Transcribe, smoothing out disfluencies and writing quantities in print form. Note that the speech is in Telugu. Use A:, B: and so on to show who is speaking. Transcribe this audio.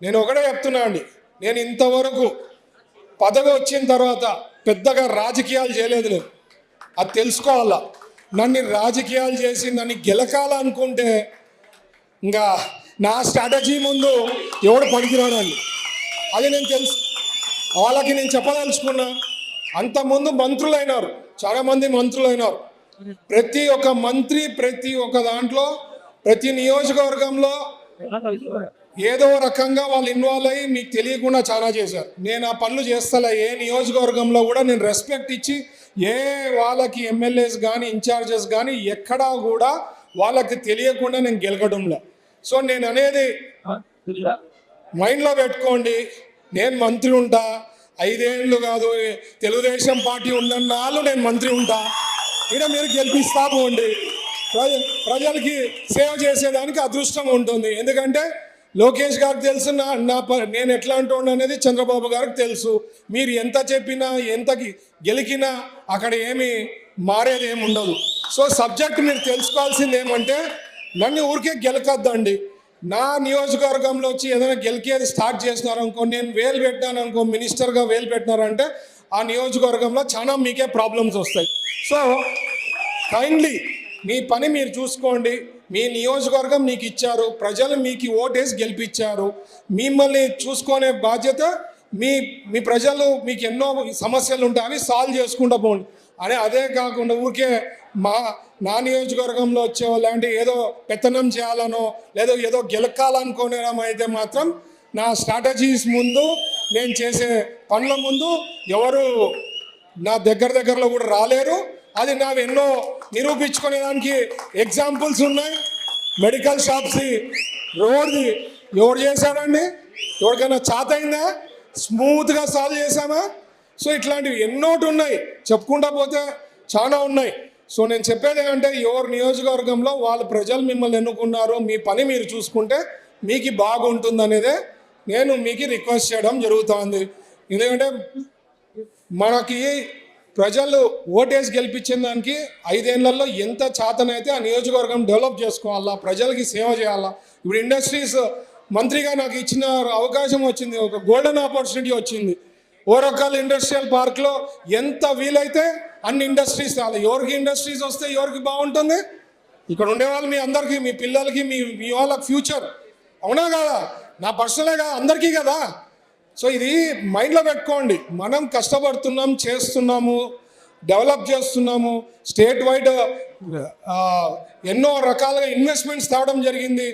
A: నేను ఒకటే చెప్తున్నా అండి, నేను ఇంతవరకు పదవి వచ్చిన తర్వాత పెద్దగా రాజకీయాలు చేయలేదు. నేను అది తెలుసుకోవాలా. నన్ను రాజకీయాలు చేసి నన్ను గెలకాలనుకుంటే ఇంకా నా స్ట్రాటజీ ముందు ఎవడు పనికిరాడండి. అది నేను తెలుసు, వాళ్ళకి నేను చెప్పదలుచుకున్నా. అంతకుముందు మంత్రులైనారు, చాలామంది మంత్రులైనారు. ప్రతి ఒక్క మంత్రి ప్రతి ఒక్క దాంట్లో ప్రతి నియోజకవర్గంలో ఏదో రకంగా వాళ్ళు ఇన్వాల్వ్ అయ్యి మీకు తెలియకుండా చాలా చేశారు. నేను ఆ పనులు చేస్తలే. ఏ నియోజకవర్గంలో కూడా నేను రెస్పెక్ట్ ఇచ్చి ఏ వాళ్ళకి ఎమ్మెల్యేస్ కానీ ఇన్ఛార్జెస్ కానీ ఎక్కడా కూడా వాళ్ళకి తెలియకుండా నేను గెలకడంలే. సో నేను అనేది మైండ్లో పెట్టుకోండి. నేను మంత్రి ఉంటా, 5 ఏళ్ళు కాదు, తెలుగుదేశం పార్టీ ఉన్నన్నాళ్ళు నేను మంత్రి ఉంటా. ఇక్కడ మీరు గెలిపిస్తా పోండి. ప్రజలకి సేవ చేసేదానికి అదృష్టం ఉంటుంది. ఎందుకంటే లోకేష్ గారికి తెలుసు నేను ఎట్లా అంటుండే అనేది చంద్రబాబు గారికి తెలుసు. మీరు ఎంత చెప్పినా ఎంత గెలికినా అక్కడ ఏమి మారేది ఏమి ఉండదు. సో సబ్జెక్ట్ మీరు తెలుసుకోవాల్సింది ఏమంటే, నన్ను ఊరికే గెలకద్దండి. నా నియోజకవర్గంలో వచ్చి ఏదైనా గెలికేది స్టార్ట్ చేసినారనుకో, నేను వేలు పెట్టాననుకో, మినిస్టర్గా వేలు పెట్టినారంటే ఆ నియోజకవర్గంలో చాలా మీకే ప్రాబ్లమ్స్ వస్తాయి. సో కైండ్లీ మీ పని మీరు చూసుకోండి. మీ నియోజకవర్గం మీకు ఇచ్చారు, ప్రజలు మీకు ఓటేసి గెలిపించారు. మిమ్మల్ని చూసుకునే బాధ్యత మీ ప్రజలు. మీకు ఎన్నో సమస్యలు ఉంటాయి, అవి సాల్వ్ చేసుకుంటూ పోండి అని. అదే కాకుండా ఊరికే నా నియోజకవర్గంలో వచ్చేవాళ్ళు అంటే ఏదో పెత్తనం చేయాలనో లేదో ఏదో గెలకాలనుకోవడం అయితే మాత్రం నా స్ట్రాటజీస్ ముందు, నేను చేసే పనుల ముందు ఎవరు నా దగ్గరలో కూడా రాలేరు. అది నా ఎన్నో నిరూపించుకునేదానికి ఎగ్జాంపుల్స్ ఉన్నాయి. మెడికల్ షాప్స్ రోడ్ది ఎవరు చేశాడండి? ఎవరికైనా చాతైందా? స్మూత్గా సాల్వ్ చేశామా? సో ఇట్లాంటివి ఎన్నోటి ఉన్నాయి, చెప్పుకుంటా పోతే చాలా ఉన్నాయి. సో నేను చెప్పేది ఏంటంటే, ఎవరి నియోజకవర్గంలో వాళ్ళ ప్రజలు మిమ్మల్ని ఎన్నుకున్నారో మీ పని మీరు చూసుకుంటే మీకు బాగుంటుంది అనేదే నేను మీకు రిక్వెస్ట్ చేయడం జరుగుతుంది. ఎందుకంటే మనకి ప్రజలు ఓటేసి గెలిపించిన దానికి 5 ఏళ్లలో ఎంత చాతనైతే ఆ నియోజకవర్గం డెవలప్ చేసుకోవాలా, ప్రజలకి సేవ చేయాలా. ఇప్పుడు ఇండస్ట్రీస్ మంత్రిగా నాకు ఇచ్చిన అవకాశం వచ్చింది, ఒక గోల్డెన్ ఆపర్చునిటీ వచ్చింది. ఓరకల్ ఇండస్ట్రియల్ పార్క్లో ఎంత వీలైతే అన్ని ఇండస్ట్రీస్ రావాలి. ఎవరికి ఇండస్ట్రీస్ వస్తే ఎవరికి బాగుంటుంది? ఇక్కడ ఉండేవాళ్ళు మీ అందరికీ, మీ పిల్లలకి, మీ వాళ్ళకి ఫ్యూచర్. అవునా కదా? నా పర్సనలే కదా, అందరికీ కదా. సో ఇది మైండ్లో పెట్టుకోండి. మనం కష్టపడుతున్నాం, చేస్తున్నాము, డెవలప్ చేస్తున్నాము. స్టేట్ వైడ్ ఎన్నో రకాలుగా ఇన్వెస్ట్మెంట్స్ తేవడం జరిగింది.